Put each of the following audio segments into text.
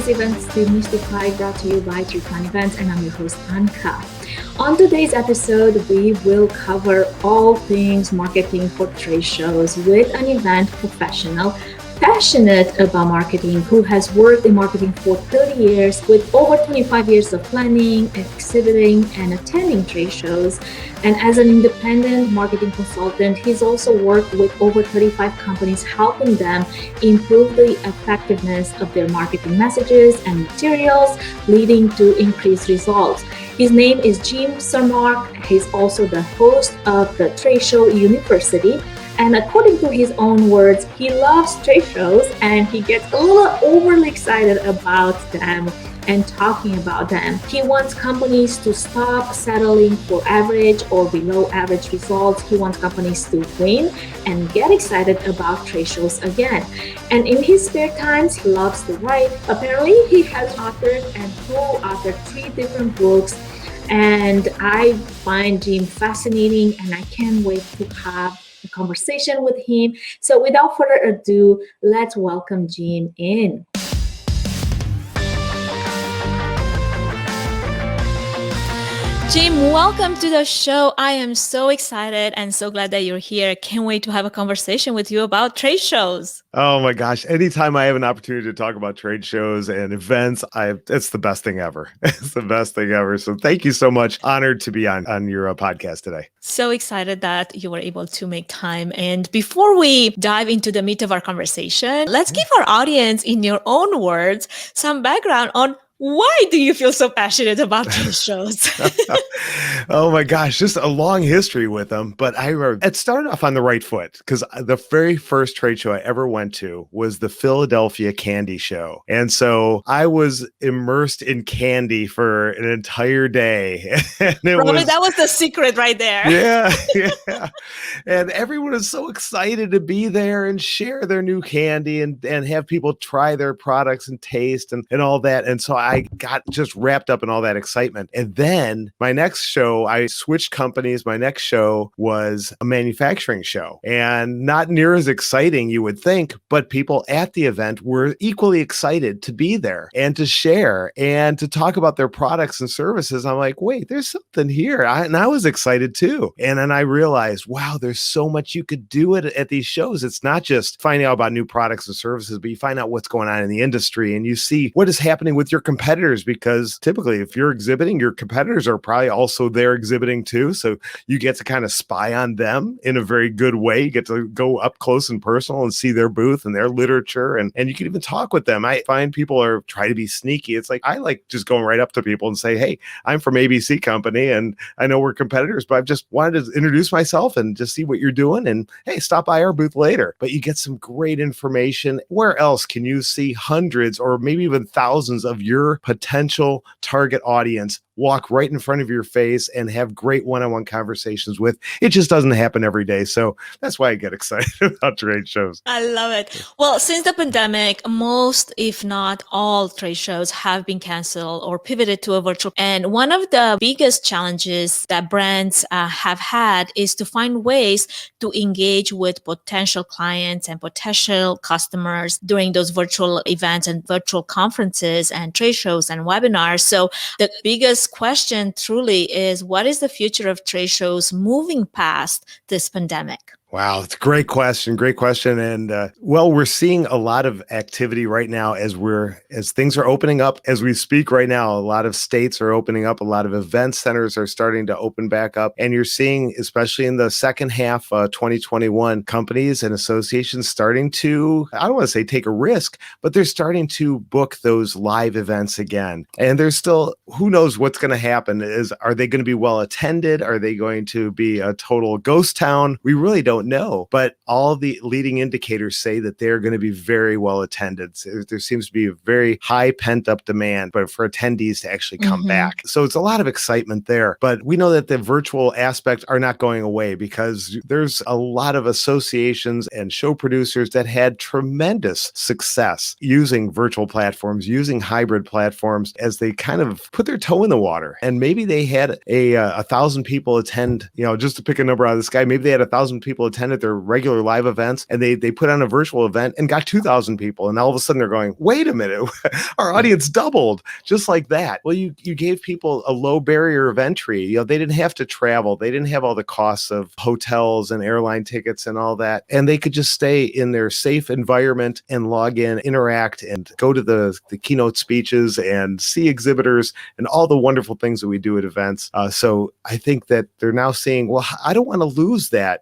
today's event is Demystified, brought to you by Trade Events, and I'm your host, Anka. On today's episode, we will cover all things marketing for trade shows with an event professional passionate about marketing who has worked in marketing for 30 years with over 25 years of planning, exhibiting, and attending trade shows. And as an independent marketing consultant, he's also worked with over 35 companies, helping them improve the effectiveness of their marketing messages and materials, leading to increased results. His name is Jim Cermak. He's also the host of the Tradeshow University. And according to his own words, he loves trade shows and he gets a little overly excited about them and talking about them. He wants companies to stop settling for average or below average results. He wants companies to win and get excited about trade shows again. And in his spare times, he loves to write. Apparently, he has authored and co-authored 3 different books. And I find Jim fascinating and I can't wait to have a conversation with him. So without further ado, let's welcome Jim in. Jim, welcome to the show. I am so excited and so glad that you're here. Can't wait to have a conversation with you about trade shows. Oh my gosh. Anytime I have an opportunity to talk about trade shows and events, it's the best thing ever. It's the best thing ever. So thank you so much. Honored to be on your podcast today. So excited that you were able to make time. And before we dive into the meat of our conversation, let's give our audience, in your own words, some background on why do you feel so passionate about trade shows? Oh my gosh, just a long history with them. But I remember it started off on the right foot because the very first trade show I ever went to was the Philadelphia Candy Show. And so I was immersed in candy for an entire day. And that was the secret right there. Yeah. And everyone was so excited to be there and share their new candy and have people try their products and taste and all that. And so I got just wrapped up in all that excitement. And then my next show, I switched companies. My next show was a manufacturing show, and not near as exciting, you would think, but people at the event were equally excited to be there and to share and to talk about their products and services. I'm like, wait, there's something here. And I was excited too. And then I realized, wow, there's so much you could do at these shows. It's not just finding out about new products and services, but you find out what's going on in the industry and you see what is happening with your competitors, because typically if you're exhibiting, your competitors are probably also there exhibiting too. So you get to kind of spy on them in a very good way. You get to go up close and personal and see their booth and their literature. And you can even talk with them. I find people are trying to be sneaky. It's like, I like just going right up to people and say, hey, I'm from ABC Company and I know we're competitors, but I've just wanted to introduce myself and just see what you're doing. And hey, stop by our booth later. But you get some great information. Where else can you see hundreds or maybe even thousands of your potential target audience walk right in front of your face and have great one-on-one conversations with? It just doesn't happen every day. So that's why I get excited about trade shows. I love it. Well, since the pandemic, most, if not all, trade shows have been canceled or pivoted to a virtual. And one of the biggest challenges that brands have had is to find ways to engage with potential clients and potential customers during those virtual events and virtual conferences and trade shows and webinars. So the biggest question truly is, what is the future of trade shows moving past this pandemic? Wow, it's a great question. Great question. And we're seeing a lot of activity right now as things are opening up as we speak right now. A lot of states are opening up. A lot of event centers are starting to open back up. And you're seeing, especially in the second half of 2021, companies and associations starting to, I don't want to say take a risk, but they're starting to book those live events again. And there's still, who knows what's going to happen. Are they going to be well attended? Are they going to be a total ghost town? We really don't know, but all the leading indicators say that they're going to be very well attended. So there seems to be a very high pent up demand, but for attendees to actually come back. So it's a lot of excitement there, but we know that the virtual aspects are not going away because there's a lot of associations and show producers that had tremendous success using virtual platforms, using hybrid platforms as they kind of put their toe in the water. And maybe they had 1,000 people attend, just to pick a number out of the sky, maybe they had 1,000 people attended their regular live events, and they put on a virtual event and got 2,000 people. And all of a sudden they're going, wait a minute, our audience doubled just like that. Well, you gave people a low barrier of entry. They didn't have to travel. They didn't have all the costs of hotels and airline tickets and all that. And they could just stay in their safe environment and log in, interact, and go to the keynote speeches and see exhibitors and all the wonderful things that we do at events. So I think that they're now seeing, well, I don't want to lose that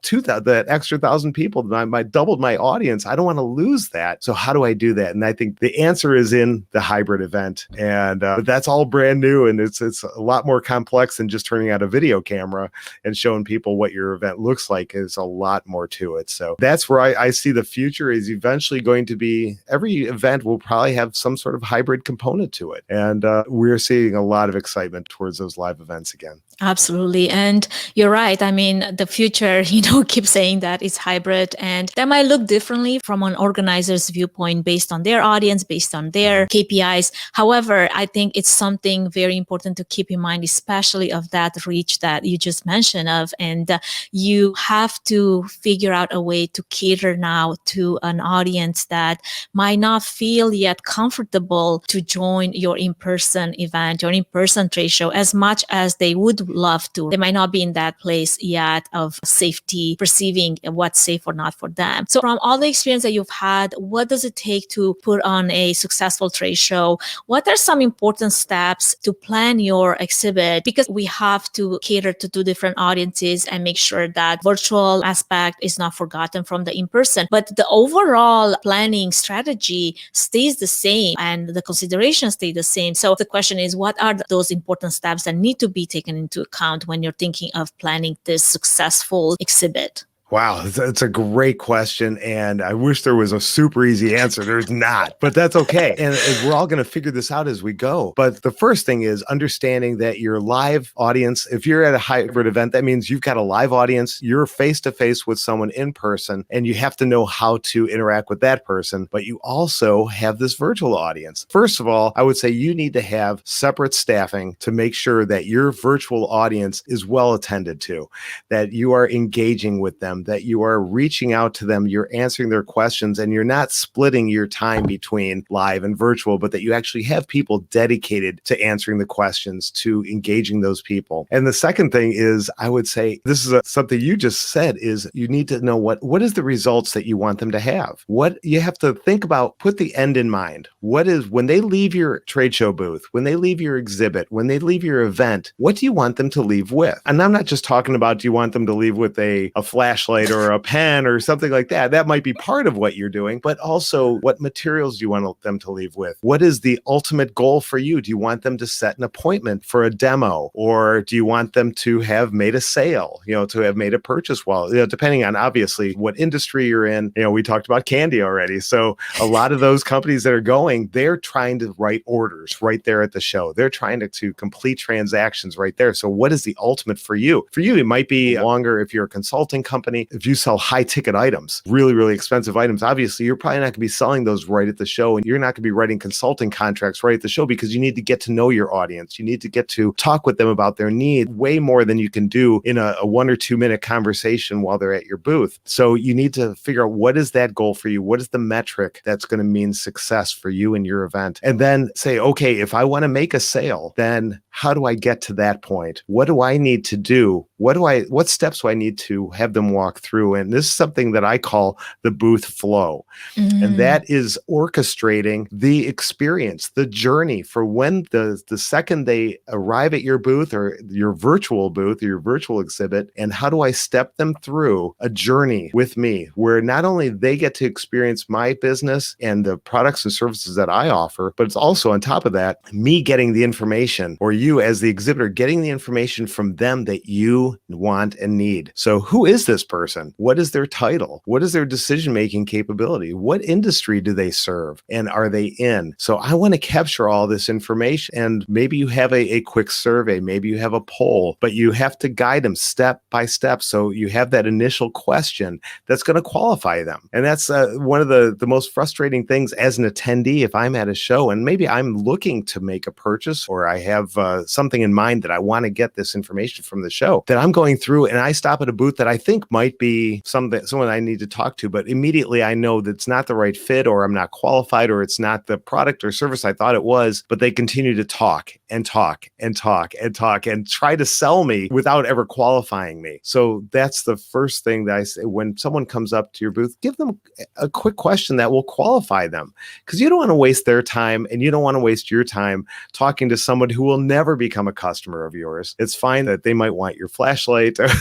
extra 1,000 people that I doubled my audience. I don't want to lose that. So how do I do that? And I think the answer is in the hybrid event. And that's all brand new. And it's a lot more complex than just turning out a video camera and showing people what your event looks like. There's a lot more to it. So that's where I see the future is eventually going to be, every event will probably have some sort of hybrid component to it. And we're seeing a lot of excitement towards those live events again. Absolutely. And you're right. I mean, the future, keep saying that it's hybrid, and that might look differently from an organizer's viewpoint based on their audience, based on their KPIs. However, I think it's something very important to keep in mind, especially of that reach that you just mentioned of. And you have to figure out a way to cater now to an audience that might not feel yet comfortable to join your in-person event, your in-person trade show as much as they would love to. They might not be in that place yet of safety, perceiving what's safe or not for them. So from all the experience that you've had, what does it take to put on a successful trade show? What are some important steps to plan your exhibit? Because we have to cater to two different audiences and make sure that virtual aspect is not forgotten from the in-person. But the overall planning strategy stays the same and the considerations stay the same. So the question is, what are those important steps that need to be taken into account when you're thinking of planning this successful exhibit? Wow, that's a great question. And I wish there was a super easy answer. There's not, but that's okay. And we're all going to figure this out as we go. But the first thing is understanding that your live audience, if you're at a hybrid event, that means you've got a live audience, you're face to face with someone in person, and you have to know how to interact with that person. But you also have this virtual audience. First of all, I would say you need to have separate staffing to make sure that your virtual audience is well attended to, that you are engaging with them, that you are reaching out to them, you're answering their questions, and you're not splitting your time between live and virtual, but that you actually have people dedicated to answering the questions, to engaging those people. And the second thing is, I would say, this is something you just said, is you need to know what is the results that you want them to have. What you have to think about, put the end in mind. What is, when they leave your trade show booth, when they leave your exhibit, when they leave your event, what do you want them to leave with? And I'm not just talking about, do you want them to leave with a flashlight or a pen or something like that? That might be part of what you're doing, but also what materials do you want them to leave with? What is the ultimate goal for you? Do you want them to set an appointment for a demo, or do you want them to have made a sale, to have made a purchase? Well, depending on obviously what industry you're in, we talked about candy already. So a lot of those companies that are going, they're trying to write orders right there at the show. They're trying to complete transactions right there. So what is the ultimate for you? For you, it might be longer if you're a consulting company. If you sell high ticket items, really, really expensive items, obviously you're probably not going to be selling those right at the show, and you're not going to be writing consulting contracts right at the show, because you need to get to know your audience. You need to get to talk with them about their need way more than you can do in a 1 or 2 minute conversation while they're at your booth. So you need to figure out, what is that goal for you? What is the metric that's going to mean success for you and your event? And then say, okay, if I want to make a sale, then how do I get to that point? What do I need to do? What steps do I need to have them walk through? And this is something that I call the booth flow. And that is orchestrating the experience, the journey for when the second they arrive at your booth or your virtual booth or your virtual exhibit, and how do I step them through a journey with me where not only they get to experience my business and the products and services that I offer, but it's also on top of that, me getting the information, or you as the exhibitor getting the information from them that you want and need. So who is this person? What is their title? What is their decision-making capability? What industry do they serve? And are they in? So I want to capture all this information. And maybe you have a quick survey, maybe you have a poll, but you have to guide them step by step. So you have that initial question that's going to qualify them. And that's one of the most frustrating things as an attendee. If I'm at a show and maybe I'm looking to make a purchase, or I have something in mind that I want to get this information from the show, that I'm going through and I stop at a booth that I think might be someone I need to talk to, but immediately I know that it's not the right fit, or I'm not qualified, or it's not the product or service I thought it was, but they continue to talk and talk and talk and talk and try to sell me without ever qualifying me. So that's the first thing that I say when someone comes up to your booth, give them a quick question that will qualify them, because you don't want to waste their time and you don't want to waste your time talking to someone who will never become a customer of yours. It's fine that they might want your flashlight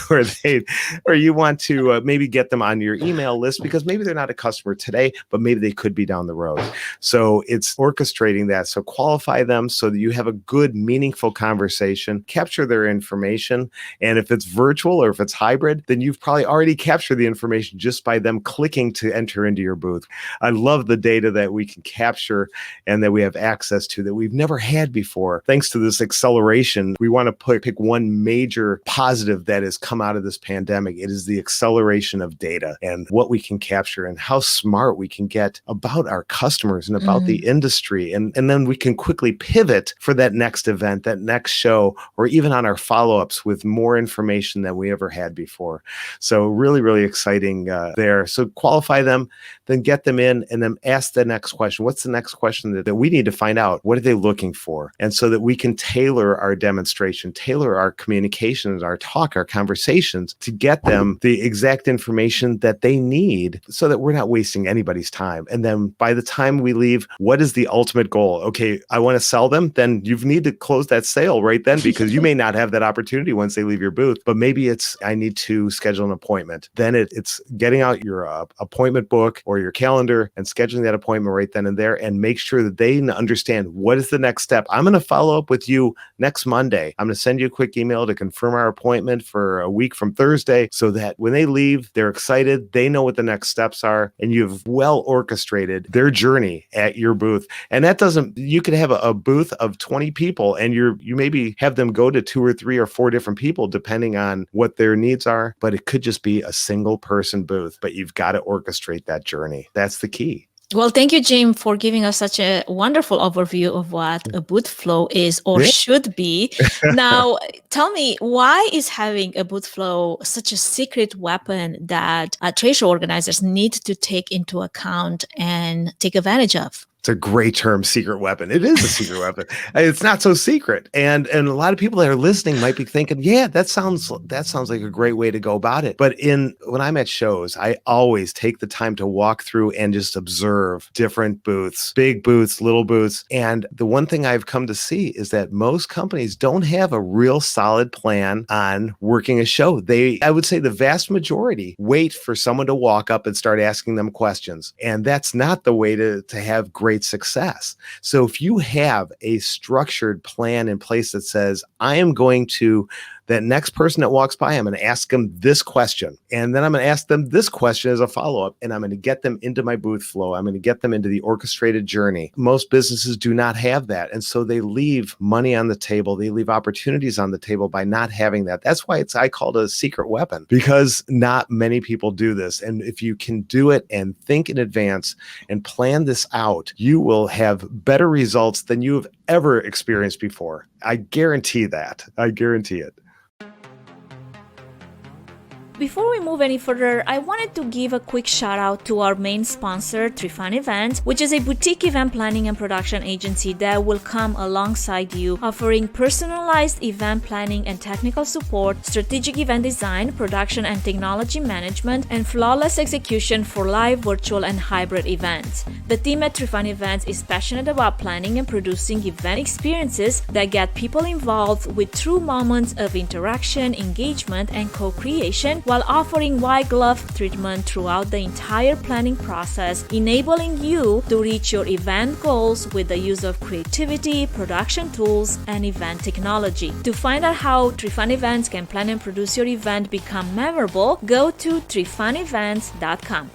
or you want to maybe get them on your email list because maybe they're not a customer today, but maybe they could be down the road. So it's orchestrating that. So qualify them so that you have a good, meaningful conversation, capture their information. And if it's virtual or if it's hybrid, then you've probably already captured the information just by them clicking to enter into your booth. I love the data that we can capture and that we have access to that we've never had before. Thanks to this acceleration, we want to pick one major positive that has come out of this pandemic. It is the acceleration of data and what we can capture and how smart we can get about our customers and about the industry. And then we can quickly pivot for that next event, that next show, or even on our follow-ups with more information than we ever had before. So really, really exciting there. So qualify them, then get them in, and then ask the next question. What's the next question that we need to find out? What are they looking for? And so that we can tailor our demonstration, tailor our communications, our talk, our conversations to get them the exact information that they need so that we're not wasting anybody's time. And then by the time we leave, what is the ultimate goal? Okay, I want to sell them. Then you need to close that sale right then, because you may not have that opportunity once they leave your booth, but maybe it's, I need to schedule an appointment. Then it's getting out your appointment book or your calendar and scheduling that appointment right then and there, and make sure that they understand what is the next step. I'm going to follow up with you next Monday. I'm going to send you a quick email to confirm our appointment for a week from Thursday, so that when they leave, they're excited, they know what the next steps are, and you've well orchestrated their journey at your booth. And that doesn't, you could have a booth of 20 people and you maybe have them go to 2 or 3 or 4 different people depending on what their needs are, but it could just be a single person booth, but you've got to orchestrate that journey. That's the key. Well, thank you, Jim, for giving us such a wonderful overview of what a booth flow is or should be. Now, tell me, why is having a booth flow such a secret weapon that trade show organizers need to take into account and take advantage of? It's a great term, secret weapon. It is a secret weapon. It's not so secret. And a lot of people that are listening might be thinking, yeah, that sounds like a great way to go about it. But when I'm at shows, I always take the time to walk through and just observe different booths, big booths, little booths. And the one thing I've come to see is that most companies don't have a real solid plan on working a show. I would say the vast majority wait for someone to walk up and start asking them questions. And that's not the way to have great success. So if you have a structured plan in place that says, I am going to, that next person that walks by, I'm going to ask them this question. And then I'm going to ask them this question as a follow-up. And I'm going to get them into my booth flow. I'm going to get them into the orchestrated journey. Most businesses do not have that. And so they leave money on the table. They leave opportunities on the table by not having that. That's why I call it a secret weapon, because not many people do this. And if you can do it and think in advance and plan this out, you will have better results than you have ever experienced before. I guarantee that. I guarantee it. Before we move any further, I wanted to give a quick shout out to our main sponsor, Trifan Events, which is a boutique event planning and production agency that will come alongside you, offering personalized event planning and technical support, strategic event design, production and technology management, and flawless execution for live, virtual, and hybrid events. The team at Trifan Events is passionate about planning and producing event experiences that get people involved with true moments of interaction, engagement, and co-creation, while offering white glove treatment throughout the entire planning process, enabling you to reach your event goals with the use of creativity, production tools, and event technology. To find out how Trifan Events can plan and produce your event become memorable, go to trifanevents.com.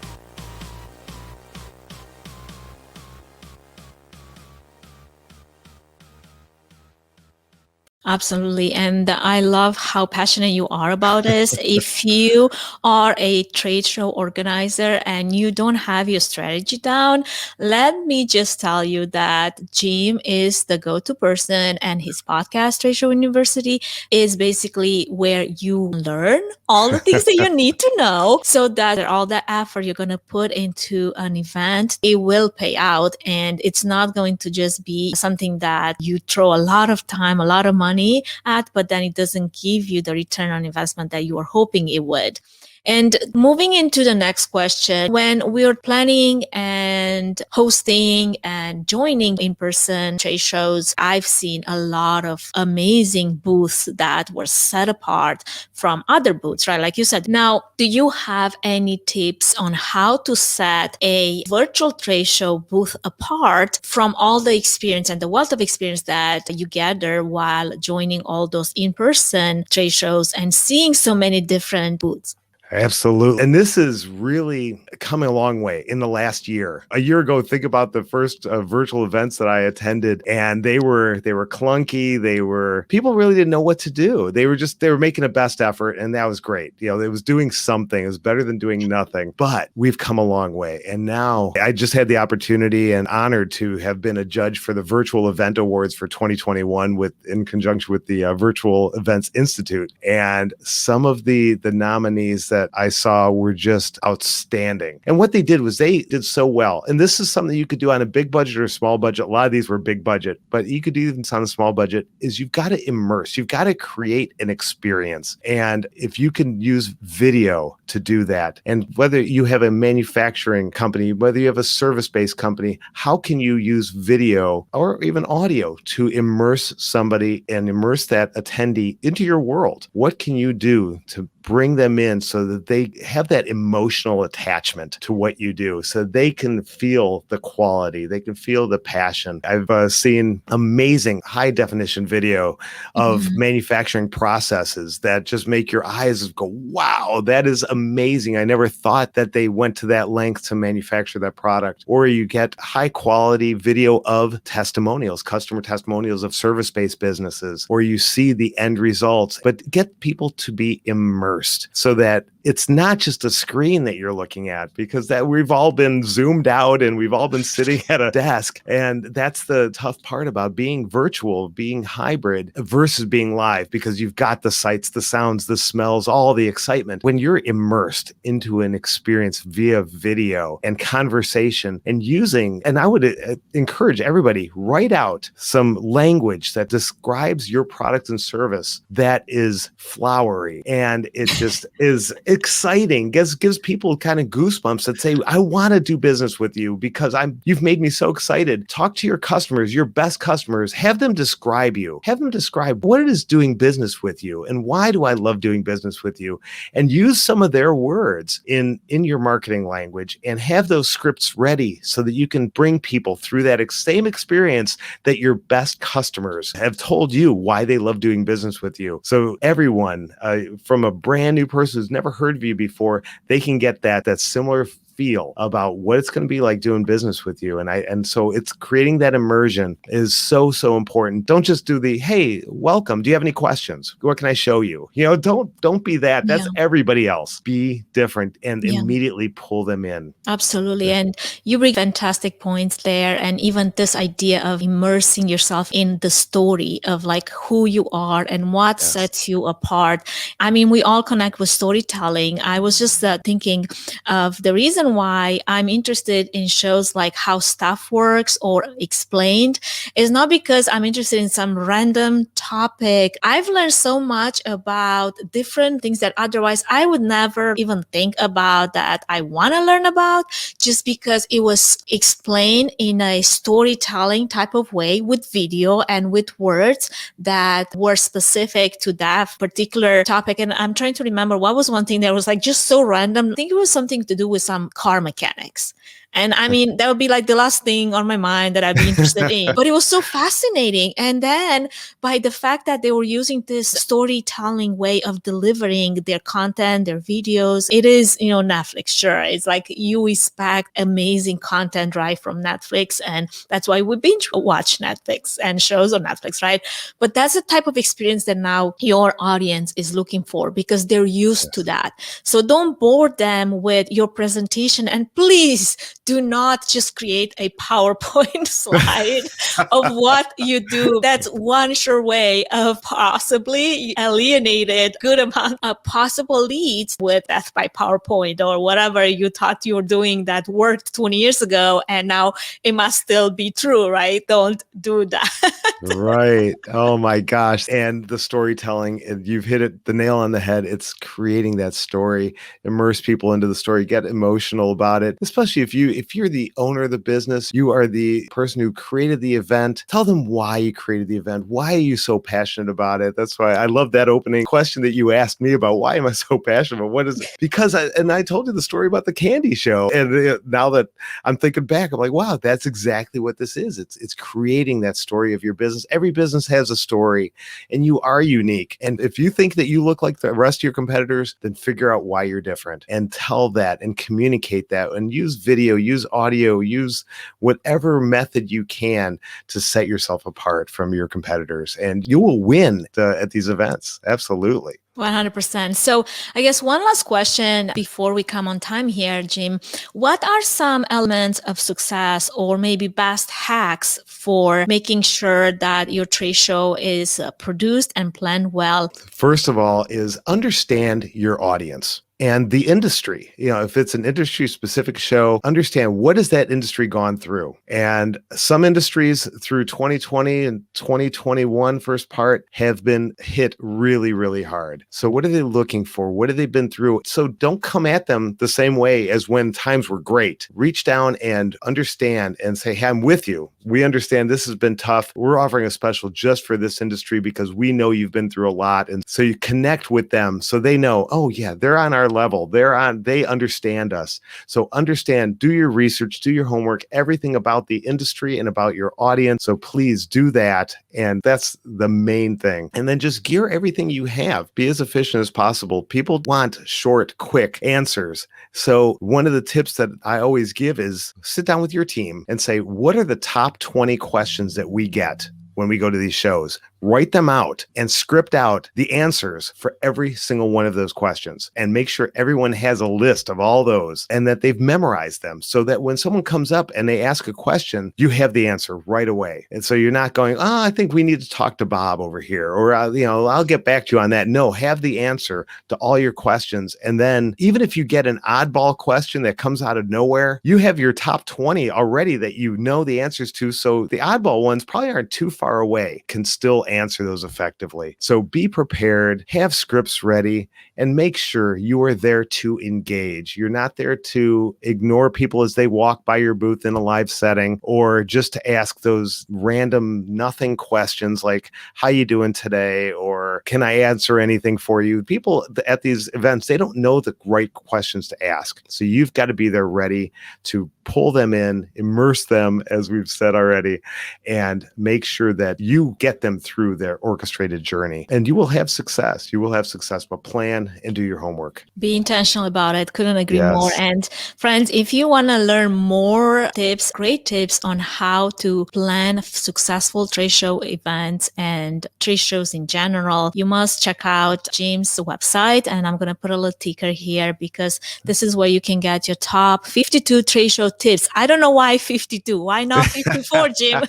Absolutely. And I love how passionate you are about this. If you are a trade show organizer and you don't have your strategy down, let me just tell you that Jim is the go-to person, and his podcast, Tradeshow University, is basically where you learn all the things that you need to know so that all the effort you're going to put into an event, it will pay out. And it's not going to just be something that you throw a lot of time, a lot of money at, but then it doesn't give you the return on investment that you were hoping it would. And moving into the next question, when we're planning and hosting and joining in-person trade shows, I've seen a lot of amazing booths that were set apart from other booths, right? Like you said. Now, do you have any tips on how to set a virtual trade show booth apart from all the experience and the wealth of experience that you gather while joining all those in-person trade shows and seeing so many different booths? Absolutely. And this is really coming a long way in the last year. A year ago, think about the first virtual events that I attended, and they were clunky. People really didn't know what to do. They were making a best effort, and that was great. It was doing something. It was better than doing nothing. But we've come a long way. And now I just had the opportunity and honored to have been a judge for the Virtual Event Awards for 2021 in conjunction with the Virtual Events Institute. And some of the nominees that I saw were just outstanding. And what they did was they did so well. And this is something you could do on a big budget or a small budget. A lot of these were big budget, but you could do this on a small budget, is you've got to immerse. You've got to create an experience. And if you can use video to do that, and whether you have a manufacturing company, whether you have a service-based company, how can you use video or even audio to immerse somebody and immerse that attendee into your world? What can you do to bring them in so that they have that emotional attachment to what you do, so they can feel the quality, they can feel the passion? I've seen amazing high definition video of manufacturing processes that just make your eyes go, wow, that is amazing. I never thought that they went to that length to manufacture that product. Or you get high quality video of testimonials, customer testimonials of service-based businesses, or you see the end results, but get people to be immersed so that it's not just a screen that you're looking at, because that we've all been zoomed out and we've all been sitting at a desk. And that's the tough part about being virtual, being hybrid versus being live, because you've got the sights, the sounds, the smells, all the excitement. When you're immersed into an experience via video and conversation and using, and I would encourage everybody, write out some language that describes your product and service that is flowery, and it just is exciting, gives people kind of goosebumps that say, I want to do business with you because you've made me so excited. Talk to your customers, your best customers, have them describe you, have them describe what it is doing business with you and why do I love doing business with you, and use some of their words in your marketing language, and have those scripts ready so that you can bring people through that same experience that your best customers have told you why they love doing business with you. So everyone, from a brand new person who's never heard of you before, they can get that similar feel about what it's going to be like doing business with you. And so it's creating that immersion is so important. Don't just do the, hey, welcome. Do you have any questions? What can I show you? Don't be that. That's everybody else. Be different and immediately pull them in. Absolutely. And you bring fantastic points there. And even this idea of immersing yourself in the story of like who you are and what sets you apart. I mean, we all connect with storytelling. I was just thinking of the reason why I'm interested in shows like How Stuff Works or Explained is not because I'm interested in some random topic. I've learned so much about different things that otherwise I would never even think about that I want to learn about, just because it was explained in a storytelling type of way with video and with words that were specific to that particular topic. And I'm trying to remember what was one thing that was like just so random. I think it was something to do with some car mechanics. And I mean, that would be like the last thing on my mind that I'd be interested in. But it was so fascinating. And then by the fact that they were using this storytelling way of delivering their content, their videos, it is, Netflix, sure. It's like you expect amazing content right from Netflix. And that's why we binge watch Netflix and shows on Netflix, right? But that's the type of experience that now your audience is looking for because they're used to that. So don't bore them with your presentation, and please do not just create a PowerPoint slide of what you do. That's one sure way of possibly alienated good amount of possible leads with death by PowerPoint or whatever you thought you were doing that worked 20 years ago, and now it must still be true, right? Don't do that. Right. Oh my gosh. And the storytelling, you've hit the nail on the head. It's creating that story, immerse people into the story, get emotional about it. Especially if you're the owner of the business, you are the person who created the event. Tell them why you created the event. Why are you so passionate about it? That's why I love that opening question that you asked me about why am I so passionate about what is it? Because I told you the story about the candy show. And now that I'm thinking back, I'm like, wow, that's exactly what this is. It's creating that story of your business. Every business has a story and you are unique. And if you think that you look like the rest of your competitors, then figure out why you're different and tell that and communicate that and use video, use audio, use whatever method you can to set yourself apart from your competitors. And you will win at these events. Absolutely. 100%. So I guess one last question before we come on time here, Jim. What are some elements of success or maybe best hacks for making sure that your trade show is produced and planned well? First of all is understand your audience. And the industry, if it's an industry specific show, understand what has that industry gone through. And some industries through 2020 and 2021 first part have been hit really, really hard. So what are they looking for? What have they been through? So don't come at them the same way as when times were great. Reach down and understand and say, hey, I'm with you. We understand this has been tough. We're offering a special just for this industry because we know you've been through a lot. And so you connect with them so they know, oh yeah, they're on our level. They understand us. So understand, do your research, do your homework, everything about the industry and about your audience. So please do that. And that's the main thing. And then just gear everything you have. Be as efficient as possible. People want short, quick answers. So one of the tips that I always give is sit down with your team and say, what are the top 20 questions that we get when we go to these shows? Write them out and script out the answers for every single one of those questions and make sure everyone has a list of all those and that they've memorized them so that when someone comes up and they ask a question, you have the answer right away. And so you're not going, oh, I think we need to talk to Bob over here, or, I'll get back to you on that. No, have the answer to all your questions. And then even if you get an oddball question that comes out of nowhere, you have your top 20 already that you know the answers to. So the oddball ones probably aren't too far away, can still answer those effectively. So be prepared, have scripts ready, and make sure you are there to engage. You're not there to ignore people as they walk by your booth in a live setting or just to ask those random nothing questions like, how you doing today? Or can I answer anything for you? People at these events, they don't know the right questions to ask. So you've got to be there ready to pull them in, immerse them, as we've said already, and make sure that you get them through their orchestrated journey. And you will have success. You will have success, but plan and do your homework. Be intentional about it. Couldn't agree more. And friends, if you want to learn more tips, great tips on how to plan successful trade show events and trade shows in general, you must check out Jim's website. And I'm going to put a little ticker here because this is where you can get your top 52 trade show tips. I don't know why 52. Why not 54, Jim?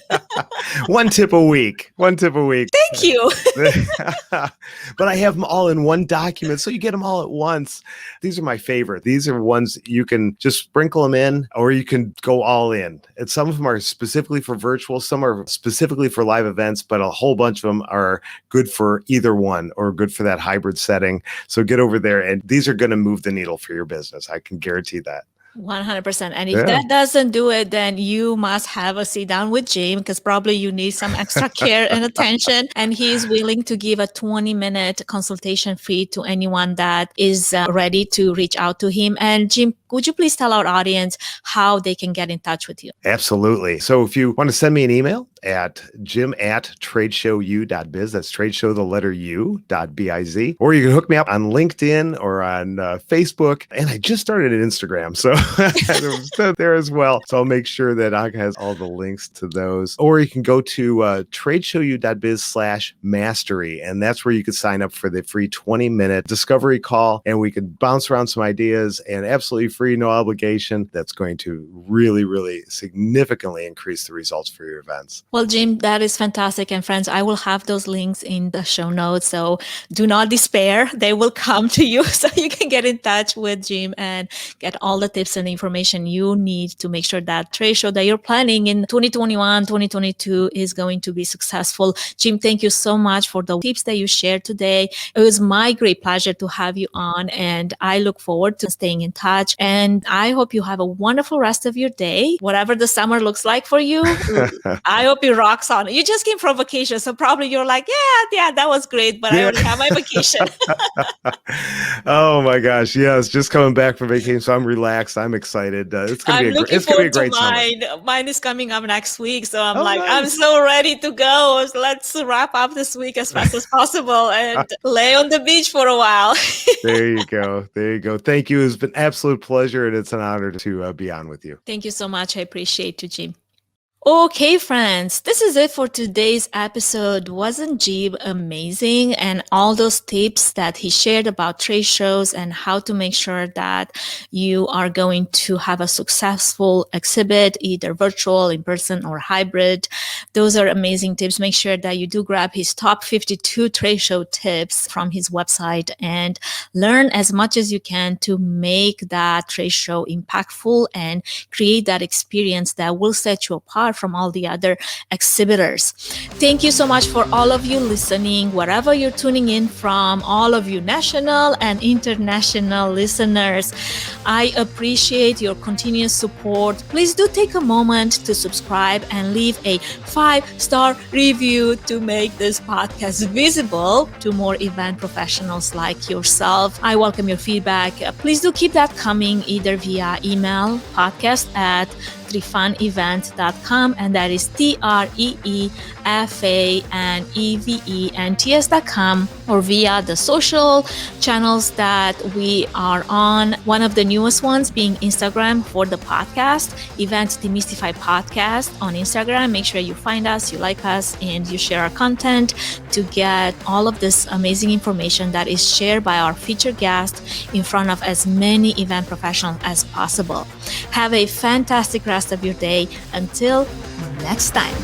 One tip a week. Thank you. But I have them all in one document, so you get them all at once. These are my favorite. These are ones you can just sprinkle them in, or you can go all in. And some of them are specifically for virtual, some are specifically for live events, but a whole bunch of them are good for either one or good for that hybrid setting. So get over there, and these are going to move the needle for your business. I can guarantee that. 100%. And if that doesn't do it, then you must have a sit down with Jim, because probably you need some extra care and attention. And he's willing to give a 20-minute consultation fee to anyone that is ready to reach out to him. And Jim, would you please tell our audience how they can get in touch with you? Absolutely. So if you want to send me an email at jim@tradeshowu.biz, that's tradeshow, the letter U.biz, or you can hook me up on LinkedIn or on Facebook. And I just started an Instagram, so there as well. So I'll make sure that Anka has all the links to those. Or you can go to tradeshowu.biz/mastery, and that's where you can sign up for the free 20-minute discovery call, and we can bounce around some ideas, and absolutely free, no obligation. That's going to really, really significantly increase the results for your events. Well, Jim, that is fantastic. And friends, I will have those links in the show notes. So do not despair. They will come to you, so you can get in touch with Jim and get all the tips and information you need to make sure that trade show that you're planning in 2021, 2022 is going to be successful. Jim, thank you so much for the tips that you shared today. It was my great pleasure to have you on, and I look forward to staying in touch. And I hope you have a wonderful rest of your day, whatever the summer looks like for you. I hope it rocks on. You just came from vacation, so probably you're like, yeah, that was great, but I already have my vacation. Oh my gosh, yes, just coming back from vacation, so I'm relaxed. I'm excited. It's gonna be a great mine. Summer. Mine is coming up next week, so I'm nice. I'm so ready to go. So let's wrap up this week as fast as possible and lay on the beach for a while. There you go. Thank you. It's been an absolute pleasure, and it's an honor to be on with you. Thank you so much. I appreciate you, Jim. Okay, friends, this is it for today's episode. Wasn't Jim amazing? And all those tips that he shared about trade shows and how to make sure that you are going to have a successful exhibit, either virtual, in person, or hybrid. Those are amazing tips. Make sure that you do grab his top 52 trade show tips from his website and learn as much as you can to make that trade show impactful and create that experience that will set you apart from all the other exhibitors. Thank you so much for all of you listening, wherever you're tuning in from, all of you national and international listeners. I appreciate your continuous support. Please do take a moment to subscribe and leave a 5-star review to make this podcast visible to more event professionals like yourself. I welcome your feedback. Please do keep that coming either via email, podcast@trefanevents.com, and that is TREEFANEVENTS.com, or via the social channels that we are on. One of the newest ones being Instagram for the podcast, Events Demystified Podcast on Instagram. Make sure you find us, you like us, and you share our content to get all of this amazing information that is shared by our featured guest in front of as many event professionals as possible. Have a fantastic rest of your day. Until next time.